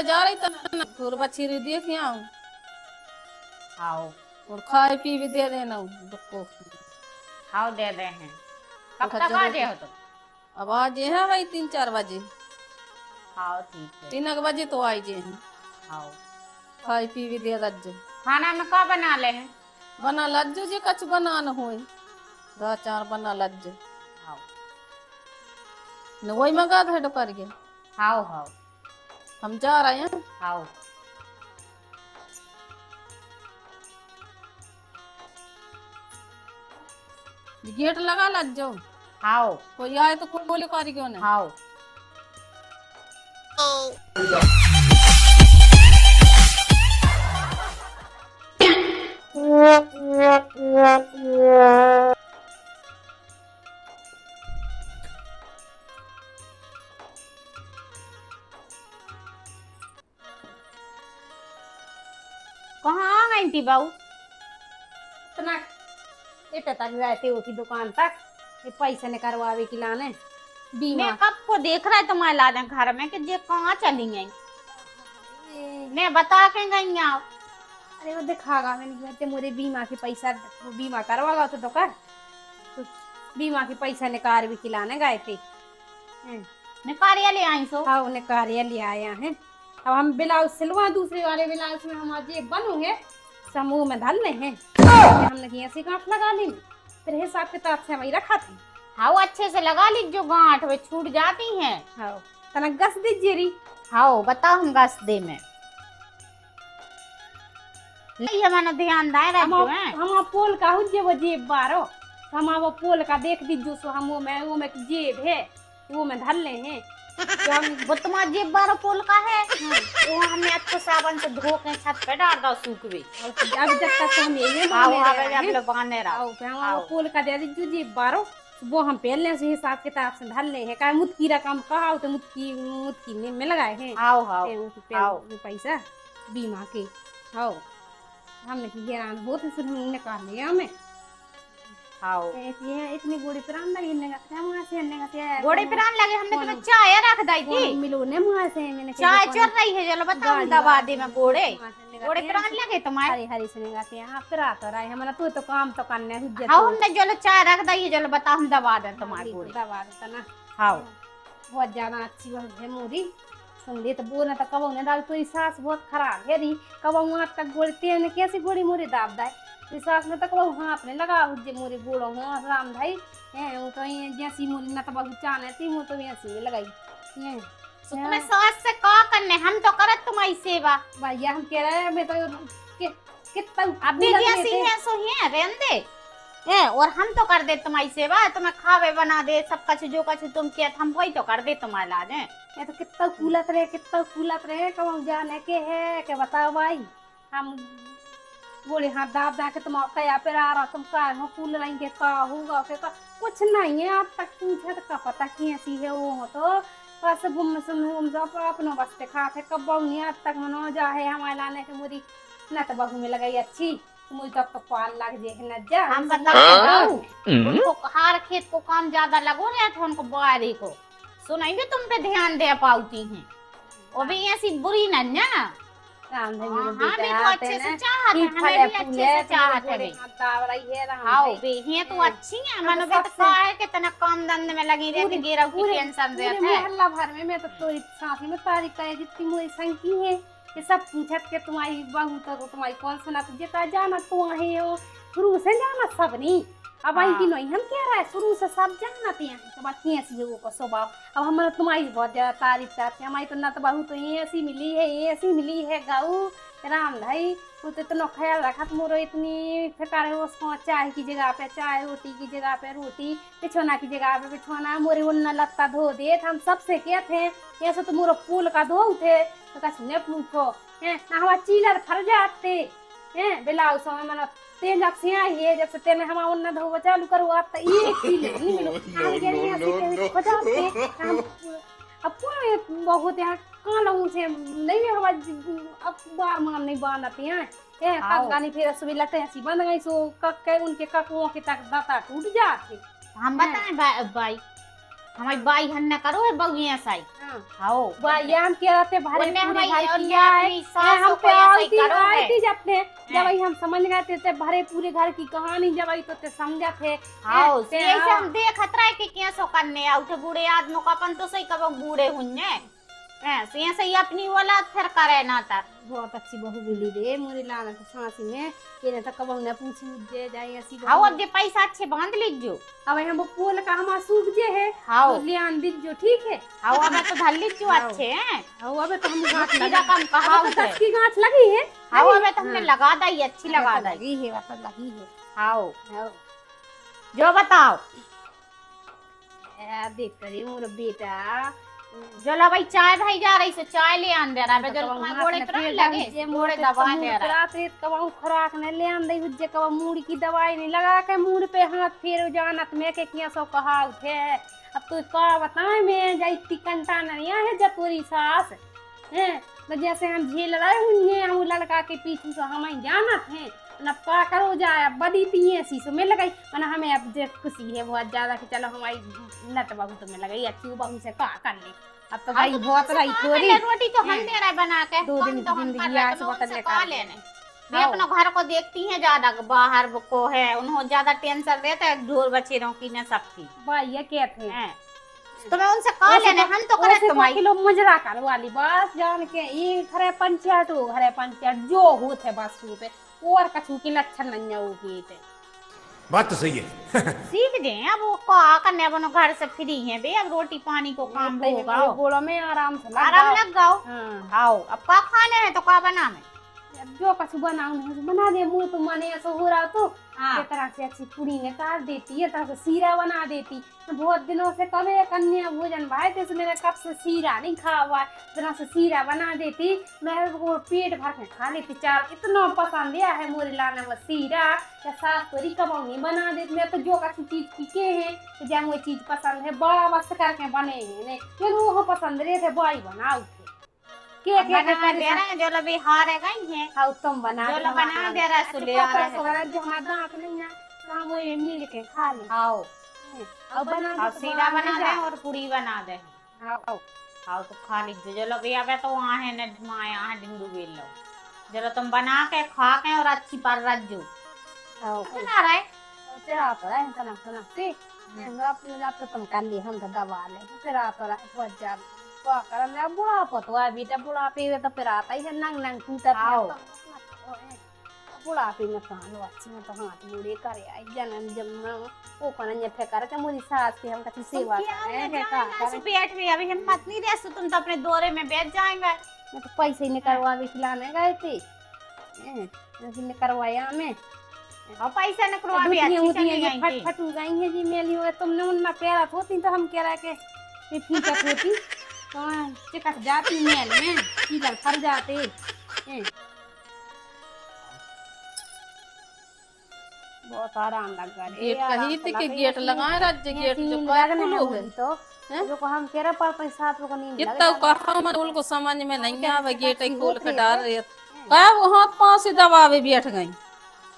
तो जा रही था और बच्ची रही देख आऊं आओ और खाए पी भी दे देना को। आओ दे दे हैं। कब तो तक आ जरूर जाए हो तुम? अब आ जे है भाई 3-4 बजे। आओ ठीक है। 3 बजे तो आई जे हैं। आओ खाए पी भी दे दज्जो खाना में क्या बना ले हैं? बना लज्जो जे कछ बना न होए 2-4 बना लज्जो आओ न वही मंगा दे कर गया। आओ आओ हम जा रहे हैं। आओ गेट लगा लज्जो आओ कोई आए तो खोले कर गयो ने। आओ कहाँ आ गई थी बहू? इतना इतना तक जाते हो की दुकान तक ये पैसे ने करवावे की लाने बीमा। मैं कब को देख रहा है तुम्हारे लाने घर में कि ये कहाँ चली गई? मैं बता के गई आप। अरे वो दिखागा मैंने कहते मोरे बीमा के पैसा वो बीमा करवागा तो कर तो बीमा के पैसा निकार भी खिलाने गए थे। मैं कार्यालय आई सो। हाँ उन्हें कार्यालय आया है। अब हम ब्लाउज सिलवा दूसरे वाले ब्लाउज में हम जेब बनू है समूह में धल रहे हैं हमने कि ऐसी गांठ लगा ली फिर हिसाब किताब से वही रखा थी। हाँ अच्छे से लगा ली जो गांठ वे छूट जाती हैं। हाँ तना गस दीजिए री। हाँ बताओ हम गस दे में नहीं मैंने ध्यान दाए रखो हैं। हम पोल का हुज्जे वो जेब बारो हम वो पोल का देख दीजिए सो हम वो में जेब है वो में धल ले हैं। वो तुम्हारा जेब 12 पोल का है। वो हमने अच्छे साबुन से धो के छत पे डाल दो सूख भी। अब जब तक हम यही बांधने रहो पोल का दे दीजिए जेब बारो वो हम पहले से हिसाब किताब से धल ले हैं का मुत्की रकम कहा तो मुत्की में लगाए हैं। आओ आओ पैसा बीमा के आओ हमने हैरान होते सुन निकाल लिया हमें। आओ इतनी गोड़ी प्राण लगी गोड़ी प्राण लगे हमने तुम्हें चाय रख दी थी मिलो ने मुँह से मैंने चाय चल रही है चलो बताओ दबा दे में गोड़े गोड़े प्राण लगे तुम्हारे। हरी हरी सुने गाते हैं आप फिर आता रहा है हमारा तो काम तो करने हुज्जत। हाँ हमने चलो चाय रख दी है चलो बताओ हम दबा दे तुम्हारी गोड़ी दबा देता ना। हाँ बहुत ज्यादा अच्छी बात है मोरी सुन तो बोलना तो कब ने डाल तो सास बहुत खराब है री कब वहां तक बोलते हैं कैसी गोड़ी मोरी दाब दाए सास में तक हाँ अपने लगा हुज्जे मोरी गोड़ो हाँ राम भाई है वो तो जैसी मोरी ना तो बहुत चाहने थी वो तो ऐसी में लगाई है। तुम्हें सास से का करने हम तो करत तुम्हारी सेवा भैया हम कह रहे हैं मैं तो कितना अभी जैसी है सो है रहन दे है और हम तो कर दे तुम्हारी सेवा तुम्हें खावे बना दे सब कुछ जो कुछ तुम किया हम वही तो कर दे तुम्हारे लाज है। ये तो कितना कूलत रहे कब जाने के है के बताओ भाई हम बोले हाँ दाब दा के तुम क्या पे आ रहा तुम का हो कूल नहीं के का होगा के का कुछ नहीं है आप तक पूछे तो का पता की ऐसी है वो तो बस घूम जाओ अपनों बसते खाते कब नहीं आज तक मनो जा है हमारे लाने के मुरी न तो बहू में लगाई अच्छी मुझे तब तो पाल लग जाए न जा हम बताओ उनको हर खेत को काम ज्यादा लगो रहे थे उनको बारी को सुनाएंगे तुम पे ध्यान दे पाती हैं वो भी ऐसी बुरी न ना राम भाई हाँ, मेरे बेटा तो अच्छे से चाहत है हमें भी अच्छे से चाहत है आओ बेहियां तो अच्छी हैं मनो भी तो है कि तना काम धंधे में लगी रहती गिरा की टेंशन रहती है मोहल्ला भर में मैं तो साथी में तारीख है जितनी मोरी संगी है ये सब पूछत के तुम्हारी बहू तो तुम्हारी कौन सुना तो जितना जाना तो है वो शुरू से जाना सब नहीं अब आई की नहीं हम कह रहा है शुरू से सब जानते हैं तो बात कैसी है वो का स्वभाव। अब हमारा तुम्हारी बहुत ज्यादा तारीफ करते हैं हमारी तो ना तो बहू तो ऐसी मिली है गाऊ राम भाई वो तो इतना ख्याल रखा मोरो इतनी फिकार है उसको चाय की जगह पे चाय रोटी की जगह पे रोटी बिछोना की जगह पे बिछोना मोरे उन्ना लत्ता धो दे हम सबसे कहते हैं ऐसे तो मोरो फूल का धो थे तो कसने पूछो है ना हमारा चीलर फर जाते हैं ब्लाउज समय मना तेल जब से आई है जब से तेल हम उन्ना धो चालू करो आप तो एक चीज नहीं मिलो अब बहुत यहाँ कान से नहीं अब बार मान नहीं बांधती हैं गानी फिर सुबह लगते हैं बंद गई सो कक उनके ककुओं के तक दाता टूट जाते। हम बताएं भाई हमारी बाई हन्ना करो है बगिया साई हाओ भाई हम क्या रहते भारे उन्हें पूरे हमारी घर और की आए अपनी सासों हम को पे ऐसे ही आती करो है। आती जब ने जब वही हम समझ गए थे भरे पूरे घर की कहानी जब वही तो ते समझा थे हाओ ते ऐसे हम देखत रहे कि कैसो करने आउथे बूढ़े आदमी का अपन तो सही कब बूढ़े हुन्ने ऐसे सही अपनी औलाद फिर करे ना तर बहुत अच्छी बहू मिली रे मोरी लाना तो सासी में ये ने तो कब ने पूछी जे जाए ऐसी हाओ अब जे पैसा अच्छे बांध लीजो अब हम पोल का हम सूख जे है हाओ तो ले आन दीजो ठीक है हाओ अब तो धर लीजो अच्छे हैं हाओ अब तो हम गांठ सीधा लगा काम कहा अब तो 10 की गांठ लगी है हाओ अब तो हमने लगा दी अच्छी लगा दी लगी है वैसा लगी है हाओ हाओ जो बताओ देख करी मोर बेटा जोला भाई चाय भाई जा रही से चाय ले आन दे रहा है जो तुम्हारे घोड़े पर नहीं लगे घोड़े दवा दे रहा रात रेत कब खुराक ने ले आन दई हुज्जे कब मूड़ी की दवाई नहीं लगा के मूड पे हाथ फेर जानत में के किया सो कहा उठे अब तू का बताए मैं जाई तिकंटा नहीं है जतोरी सास हैं तो जैसे हम झेल रहे हुन्ने हम लड़का के पीछे से हम जानत हैं न का करो जाए बदी तीए शीशो में लगाई मना हमें अब जे खुशी है बहुत ज्यादा कि चलो हमारी नट बहू तो में लगाई अच्छी बहू से का कर ले अब तो भाई बहुत रही थोड़ी रोटी तो हम दे रहे बना के 2 दिन की जिंदगी आज से बदल का लेने वे अपना घर को देखती हैं ज्यादा बाहर को है उन्होंने ज्यादा टेंशन रहता है ढोर बच्चेरों की न सबकी भाई ये कहते हैं तो मैं उनसे कह लेने हम तो करे तुम्हारी किलो मुजरा कर वाली बस जान के ये घरे पंचायत हो घरे पंचायत जो होते बस पे और कछु की लक्षण नहीं होगी बात तो सही है सीख जे अब वो का करने बनो घर से फ्री है बे अब रोटी पानी को काम होगा गोड़ों में आराम से आराम लग जाओ हाँ। आओ अब का खाने है तो का बना में जो कछु बनाऊं बना दे मुँह तो मने ऐसा हो रहा तो हाँ। एक तरह से अच्छी पूरी ने काट देती है तरह से सीरा बना देती बहुत दिनों से कभी कन्या भोजन भाई तो मेरे कब से सीरा नहीं खा हुआ है तरह से सीरा बना देती मैं वो पेट भर के खा लेती चार इतना पसंद है मोरी लाने में सीरा या सास तोरी कमौनी बना देती मैं तो जो कछु चीज की के हैं तो जब वो चीज पसंद है बड़ा वस्त करके बने हैं नहीं फिर वो पसंद रहे थे बॉय बनाओ के बना दे रहे हैं जो लबी हारे गई हैं हाँ तुम बना जो लो बना दे रहा है सुले आ रहा है जो हमारा दांत नहीं है हम वो मिल के खा ले आओ अब बना और सीधा बना दे और पूरी बना दे आओ आओ तो खा लीजिए जो लोग आवे तो वहाँ है न माँ यहाँ डिंगू बेल लो जरा तुम बना के खा के और अच्छी पर रज्जो आओ बना रहे तेरा तो है तना तना से अपने आप तो तुम कर लिए हम तो दबा ले तेरा तो है बहुत ज्यादा क्या करना बुढ़ा पतवा बेटा बुढ़ापे में तो फिर आता ही है नंग नंग टूटा आओ बुढ़ापे में कहाँ लो अच्छी में तो हाथ मुड़े करे आई जन्म जब वो कौन ये फेंका के मुझी सास की हम कभी सेवा करें क्या करें बैठ भी अभी हिम्मत नहीं रह तुम तो अपने दौरे में बैठ जाएंगे मैं तो पैसे निकलवा भी खिलाने गए थे लेकिन करवाया हमें और पैसा न करवा भी अच्छी चली गई थी फट गई है जी मेली हो तुमने उन्ना प्यारा होती तो हम कह रहा के फीचत होती तो चिकट जाती मेल में सीधर फर जाते बहुत आराम लग रहा है गेट कहीं थी कि गेट लगाए राज्य गेट जो लगने है तो जो को हम कह रहे पर पैसा तो नींद कितना कहा मन उनको समझ में नहीं आवे गेट खोल के डाल रहे का वो हाथ पांव से दबावे बैठ गई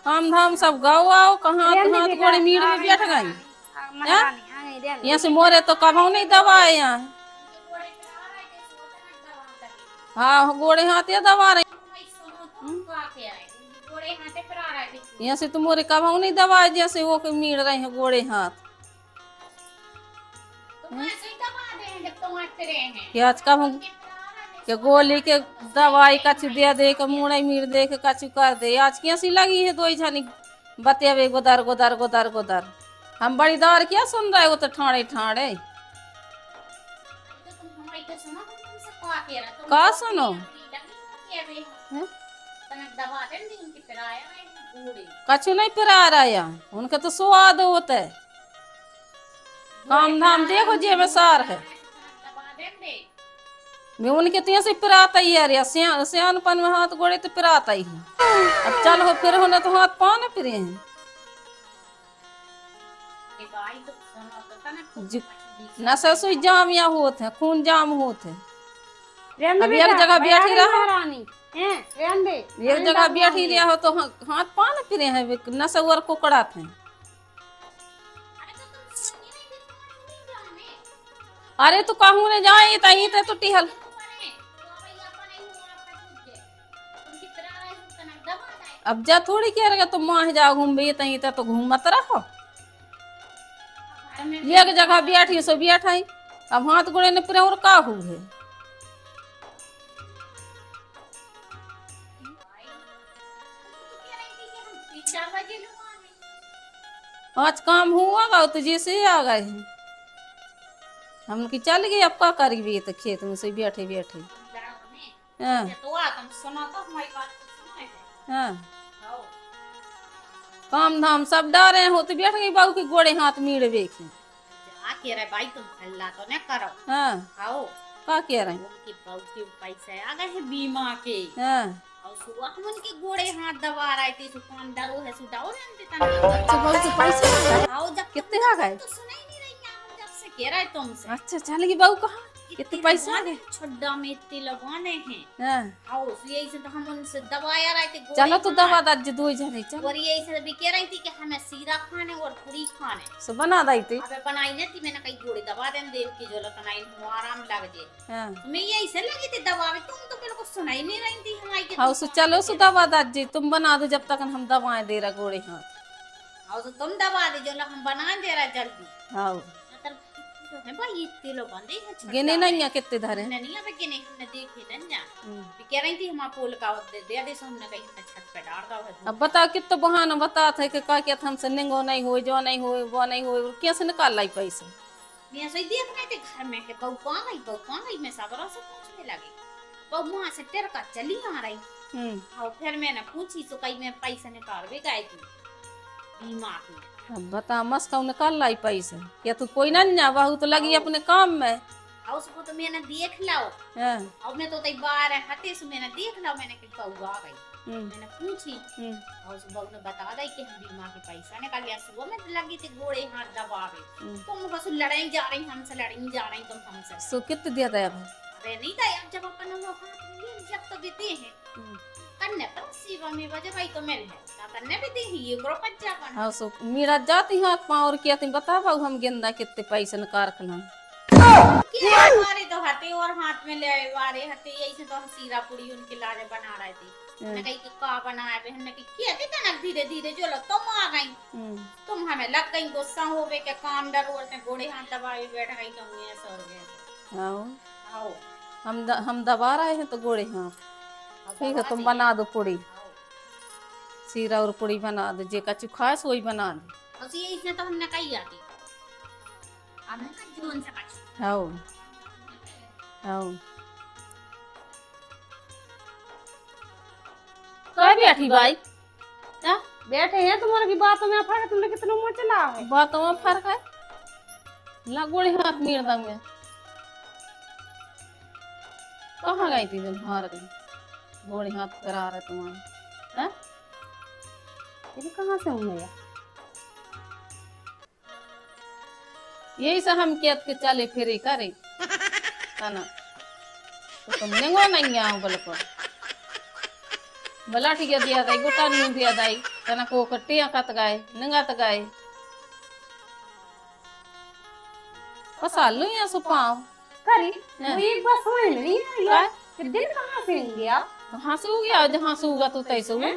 काम धाम सब गाँव आओ कहाँ हाथ गोड़ी मीड़ में बैठ गई यहाँ से मोरे तो कभी नहीं दबाए यहाँ हाँ गोड़े हाथ या दबा रहे यहाँ से तुम मोरे कभी नहीं दबाए जैसे वो मीड़ रहे हैं गोड़े हाथ आज कब के गोली के दवाई कछु दे दे के मुड़े मीड़ दे के कछु कर दे आज कैसी लगी है दो जनी बतेबे गोदर गोदर गोदर गोदर हम बड़ी दौर क्या सुन रहे हो तो ठाणे ठाणे का सुनो कछु नहीं पिरा रहा यहाँ उनके तो स्वाद होता है काम धाम देखो जे में सार है मैं उनके तो से पिराता ही यार सियानपन में हाथ गोड़े तो पिराता ही अब चल हो फिर होने तो हाथ पाँव न फिरे हैं नशा सुई जाम या होते हैं खून जाम होते हैं अब एक जगह बैठी रहा एक जगह बैठी रहा हो तो हाथ पाँव न फिरे हैं नशा और कुकड़ा थे अरे तू कहूँ ने जाए तही ते तू टिहल अब जा थोड़ी कह रहे तुम वहां जा घूम तही ते तो घूम मत रहो एक जगह बैठी सो बैठा ही अब हाथ गोड़े ने पूरे और का हुए है आज काम हुआ गा तो जैसे आ गए हैं हम की चल गए अब का करेंगे तो खेत में से बैठे बैठे हाँ हाँ काम धाम सब डारे हो तो बैठ गई बाबू के गोड़े हाथ मीड़ बेखी कह रहे भाई तुम हल्ला तो न करो। हाँ आओ का कह रहे हैं उनकी बहुत पैसे आ गए हैं बीमा के हाँ और सुबह हम उनके गोड़े हाथ दबा रहे थे सुकान डरो है सुटाओ अच्छा बहुत पैसे आओ जब कितने आ गए तो सुना ही नहीं रही हम जब से कह रहे तुमसे। अच्छा चल गई बाबू कहाँ कितने पैसे आ गए छड्डा में इतने लगवाने हैं। हाँ आओ यही से तो हम उनसे दवाया रहे थे गोड़े चलो तो हाथ। दवा दाज दो जने चल और यही से भी कह रही थी कि हमें सीरा खाने और पूरी खाने सो बना दी थी अबे बनाई नहीं थी मैंने कहीं गोड़ी दबा देन देव की जो लतना इन आराम लग जाए हाँ मैं यही से लगी थी दवा में तुम तो बिल्कुल सुनाई नहीं रही थी हमारी के हाँ सो चलो सो दवा दाज जी तुम बना दो जब तक हम दवाएं दे रहा गोड़े हाथ आओ तो तुम दबा दे जो हम बना दे रहा जल्दी हाँ मतलब तो है भाई इतने लोग बंदे हैं छड्डा गिने नहीं है कितने धरे नहीं अबे गिने हमने देखे ना भी कह रही थी हम पोल का दे सो हमने कहीं हमने छत पे डाल का है अब बता कितना बहाना बता थे कि का क्या हमसे निंगो नहीं हो जो नहीं हो वो नहीं हो कैसे निकाल लाई पैसे मैं सही देख रहे थे घर में के बहू कहाँ गई मैं सबरा से पूछने लगी बहू वहां से तेरे का चली आ रही और फिर मैंने पूछी तो कहीं मैं पैसे निकाल भी गई थी बीमा की अब बता मस्का निकाल लाई पैसे या तू कोई ना जा बहू तो लगी अपने काम में और उसको तो मैंने देख लाओ हाँ और मैं तो तई बाहर हटे से मैंने देख लाओ मैंने कि बहू आ गई मैंने पूछी और उस बहू ने बता दी कि हम बीमा के पैसा निकाल लिया सुबह में लगी थी गोड़े हाथ दबावे तुम बस लड़ाई जा रही हमसे लड़ाई जा रही तुम हमसे सो कितने दिया था अब अरे नहीं था अब जब अपन लोग हाथ में लिए जब तो देते हैं कन्ने पर सीवा में बजे भाई तो मिल है कन्ने भी दी ये ग्रो पच्चा कन हाँ सो मेरा जाती हाथ पाँव और क्या तुम बता बाबू हम गेंदा कितने पैसे निकाल खिला क्या हमारे तो हटे और हाथ में ले वारे हटे यही से तो हम सीरा पूरी उनके लारे बना रहे थे मैं कही कि का बनाया बे हमने कि क्या कितना धीरे धीरे जो लो तुम आ गई तुम हमें लग गई गुस्सा हो गए के काम डर और ते गोड़े हाथ दबाए बैठ गई तुम ये सो गए हाँ आओ हम दबा रहे हैं तो गोड़े हाथ ठीक है तुम बना दो पूड़ी सीरा और पूड़ी बना दो जे का चुखास वही बना दो और ये इसने तो हमने कही आती हमने का जीवन से बच हाँ हाँ कहाँ बैठी भाई क्या बैठे हैं तुम्हारे की बातों में फर्क तुमने कितना मुंह चला है बातों में फर्क है ला गोड़े हाथ मीर दंग में कहाँ गई थी तुम हार गई गोड़े हाथ करा रहे तुम्हारे हैं ये कहाँ से हूँ मैं यही से हम कहते के चले फिरे करे तना तो तुम नेंगो नहीं आओ बलको बला ठीक है दिया दाई गोटा नहीं दिया दाई तना को कटिया कत गाए नंगा त गाए पसालू या सुपाओ करी वो एक बार समझ नहीं आई यार कि दिन कहाँ से होंगे आप कहाँ से हो गया जहाँ से होगा तो तैसे हुए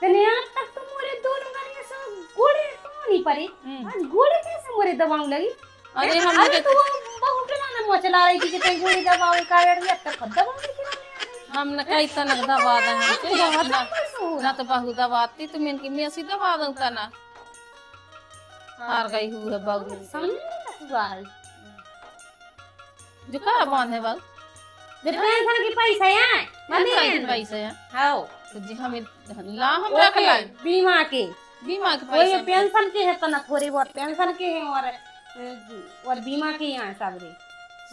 कन्या तक तो मोरे दोनों गाड़ियाँ सब गोड़े तो नहीं पड़े आज गोड़े कैसे मोरे दबाव लगी अरे हम अरे तो बहुत चलाना मुँह चला रही थी कि तेरी गोड़ी दबाव का तक दबाव नहीं हमने कई तनक दबा दे ना तो बहु दबाती तो मैं इनकी मेसी दबा दूं तना हार गई हुई है बहु समझ नहीं बाल जो का बांध है बहु जो पेंशन की पैसा है मने पैसे हैं हां तो जी हमें ला हम रख लाई बीमा के के वो ये पैसे पेंशन के है तो ना थोड़ी बहुत पेंशन के हैं और बीमा के यहाँ सब रे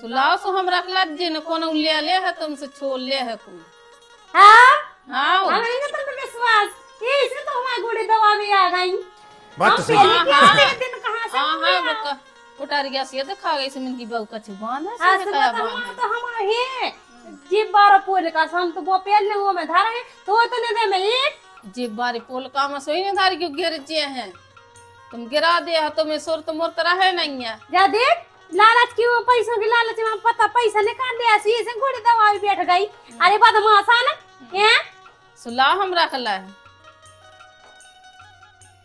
सुलाओ सो हम रख ला जे न कोनो ले है तुमसे छोड़ ले है को हाँ हां हमें नहीं तो विश्वास ये इसे तो हमारे गोड़ी दवा में आ गई बात तो सही है दिन कहाँ से हां उतार गया से देखा गई से मन की बहु का छुबान है हाँ से सुनो का तो बांध हम तो हम है जी 12 पोल का हम तो वो पहले वो में धारा है तो वो तो नहीं दे में एक जे बारी पोल का में सोई ने धारी क्यों गिर जे हैं तुम गिरा दे तो मैं सुर तो मोर तरह है नहीं है जा देख लालच क्यों, पैसों की लालच में पता पैसा निकाल लिया सी ऐसे घोड़ी दवा भी बैठ गई। अरे बदमाश है ना ये सुला हम रखला है।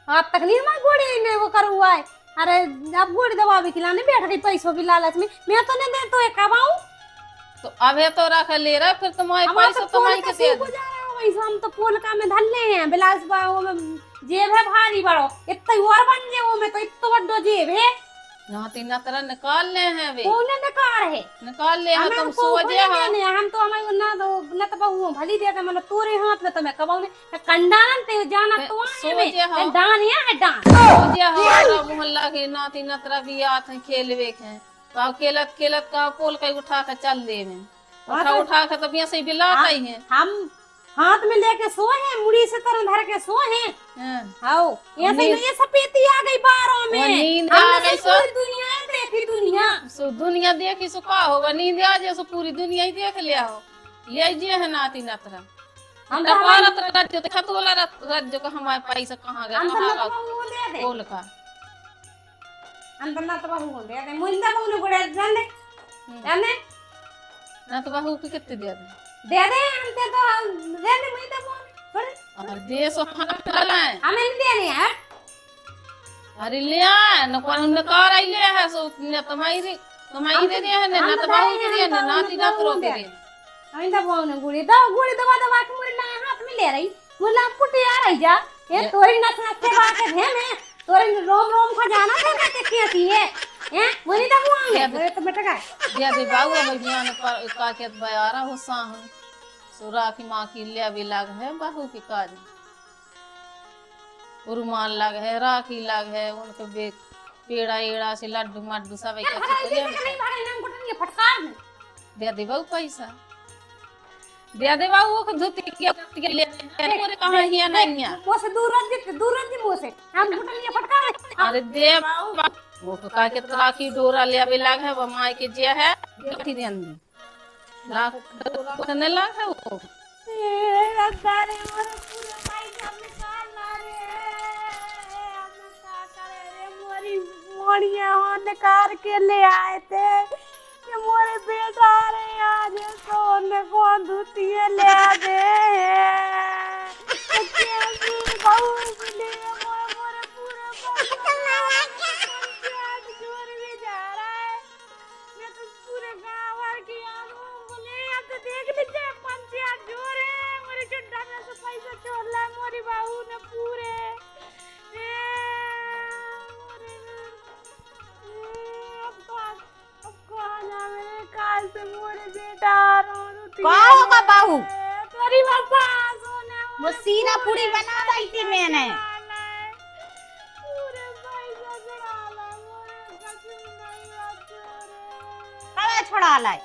हाथ तक नहीं मैं घोड़ी ने वो कर हुआ है। अरे अब घोड़ी दवा भी खिलाने बैठ गई पैसों की लालच में। मैं तो नहीं दे तो एक कमाऊं तो अबे तो रख ले रहा, फिर तुम्हारे पैसा तुम्हारी के दे दे। वैसे हम तो पोल का में धल्ले हैं बिलास बाबू में जेब है भारी बड़ो इतना और बन जे वो में तो इतना बड़ो जेब है। यहाँ तीन तरह निकाल ले हैं वे, कौन नकार है निकाल ले हैं हमें तुम को सोचे हो। नहीं हम तो हमें ना तो न तो बहु भली दे के मतलब तोरे हाथ में तो मैं कबाऊ ने कंडान ते जाना तो सोचे हो। है डान है डान सोचे हो पूरा मोहल्ला के नाती नतरा भी आते हैं खेलवे के का केलत केलत का पोल का उठा के चल दे में उठा के तब यहाँ से बिलात आई है। हम हाथ में लेके सोए हैं मुड़ी से तरह धर के सोए हैं। आओ ये से ये सपेती आ गई बारों में, नींद आ गई सो दुनिया देखी दुनिया सो दुनिया देखी सो का होगा, नींद आ जाए सो पूरी दुनिया ही देख लिया हो। ले जे है नाती नतरा हम तो भारत राज्य देखा तो वाला राज्य का हमारे पैसा कहाँ गया कहाँ पोल का अंदर ना तो बहू दे दे मुंडा बहू ने बड़े जाने ना तो बहू के कितने दे दे हमते तो दे दे मुंडा बहू बड़े और दे सो खाना है हमें नहीं देने यार। अरे ले आ न कौन न कार आई ले है सो न तुम्हारी दे है ना तो बहू के दे ना नाती नतरो के दे। हमें तो बहू ने गुड़ी दवा दवा के मुड़ी ना हाथ में ले रही मुला पुटी आ रही जा ये तोरी नस नस के बात है मैं तोरे रोम रोम को जाना था कहते कैसी है हैं मुनी तो हुआ है तो बेटा का दे बाबू अब ज्ञान पर का के बयारा हो साहू सुरा की मां की ले भी लाग है बहू के काज उरुमान लाग है राखी लाग है उनके बे पेड़ा एड़ा से लड्डू मड्डू सब एक नहीं भाई नाम गुटन ये फटकार दे दे बाबू पैसा दे दे बाबू को धोती के ले मोरे कहां हिया नहीं है वो से दूर रख मुंह से हम गुटन ये फटकार। अरे दे बाबू वो का के राखी डोरा ले भी लाग है वो माई के जे है देखी दे अंदर राख कने लाग है वो अरे मोरे पूरे भाई सब निकाल ला रे हम का करे रे मोरी मोड़िया हो निकाल के ले आए थे कि मोरे बेटा रे आज सोने को धुतिए ले दे कैसी बहू ले मोरे पूरे पंचायत जोर भी जा रहा है। मैं तो पूरे गांव भर की आलू बोले अब तो देख लीजिए पंचायत जोर है मेरे चुट्टा में से पैसा छोड़ ला मोरी बहू ने पूरे काल से मोरे बेटा का होगा बहू तोरी बापा सोने वो सीरा पूरी बना रही थी मैंने पूरे पैसा चढ़ा ला मोरे कसम नहीं बात कड़ा छोड़ा लाई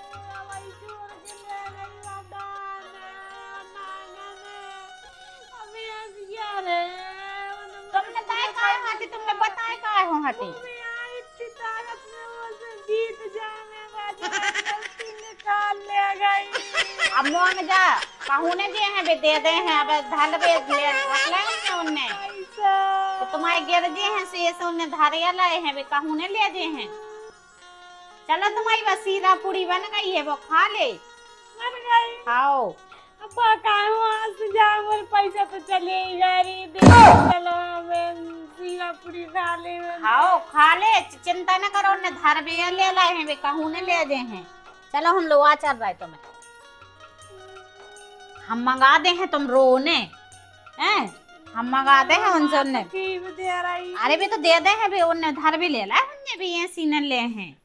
भाई छोड़ के ले गई वादान अभी ऐसी यार है तुमने बताया का हाथी तुमने बताया का हो हाथी इतनी ताकत में वो से जीत जाने गलती निकाल ले गई। अब मोंग जा कहूने जे हैं बे दे दे हैं अब धल बे ले रख ले उनने तो तुम्हारे गिर जे हैं से उनने धारिया लाए हैं बे कहूने ले जे हैं। चलो तुम्हारी वसीला पूरी बन गई है वो खा ले बन गई खाओ अपा काहू आज जा मोर पैसा तो चले गई दे चलो मैं सीरा पूरी खा ले खाओ खा ले चिंता न करो उनने धार बे ले लाए हैं बे कहूने ले जे हैं। चलो हम लोग आ चल रहे तुम्हें हम मंगा दे हैं तुम रोने हैं हम मंगा दे हैं उनसे उनने दे रही अरे भी तो दे दे हैं भी उनने धार भी ले ला उनने भी ये सीने ले हैं